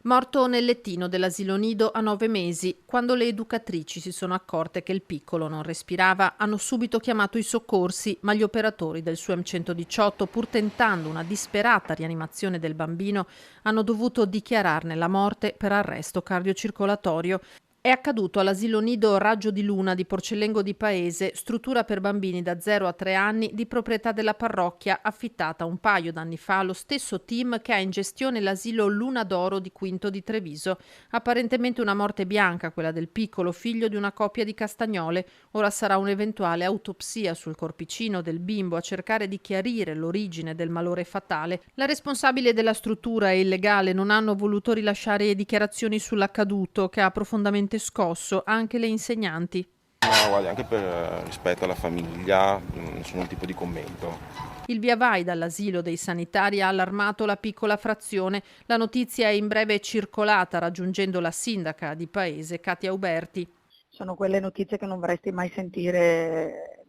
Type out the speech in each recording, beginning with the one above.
Morto nel lettino dell'asilo nido a 9 mesi, quando le educatrici si sono accorte che il piccolo non respirava, hanno subito chiamato i soccorsi, ma gli operatori del SUEM 118, pur tentando una disperata rianimazione del bambino, hanno dovuto dichiararne la morte per arresto cardiocircolatorio. È accaduto all'asilo nido Raggio di Luna di Porcellengo di Paese, struttura per bambini da 0 a 3 anni di proprietà della parrocchia, affittata un paio d'anni fa allo stesso team che ha in gestione l'asilo Luna d'Oro di Quinto di Treviso. Apparentemente una morte bianca, quella del piccolo figlio di una coppia di castagnole. Ora sarà un'eventuale autopsia sul corpicino del bimbo a cercare di chiarire l'origine del malore fatale. La responsabile della struttura e il legale non hanno voluto rilasciare dichiarazioni sull'accaduto, che ha profondamente scosso anche le insegnanti. Ma guardi, anche per rispetto alla famiglia, nessun tipo di commento. Il via vai dall'asilo dei sanitari ha allarmato la piccola frazione. La notizia è in breve circolata, raggiungendo la sindaca di paese, Katia Uberti. Sono quelle notizie che non vorresti mai sentire,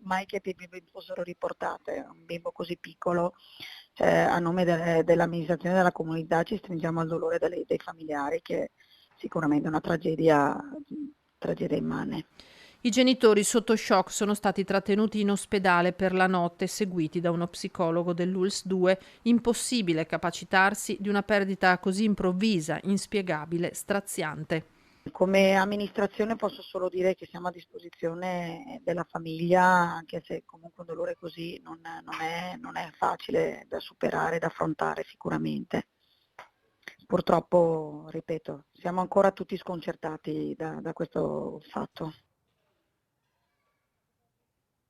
mai che i bimbi fossero riportate. Un bimbo così piccolo, a nome dell'amministrazione della comunità ci stringiamo al dolore dei familiari, che sicuramente è una tragedia immane. I genitori sotto shock sono stati trattenuti in ospedale per la notte, seguiti da uno psicologo dell'ULSS 2. Impossibile capacitarsi di una perdita così improvvisa, inspiegabile, straziante. Come amministrazione posso solo dire che siamo a disposizione della famiglia, anche se comunque un dolore così non è facile da superare, da affrontare sicuramente. Purtroppo, ripeto, siamo ancora tutti sconcertati da questo fatto.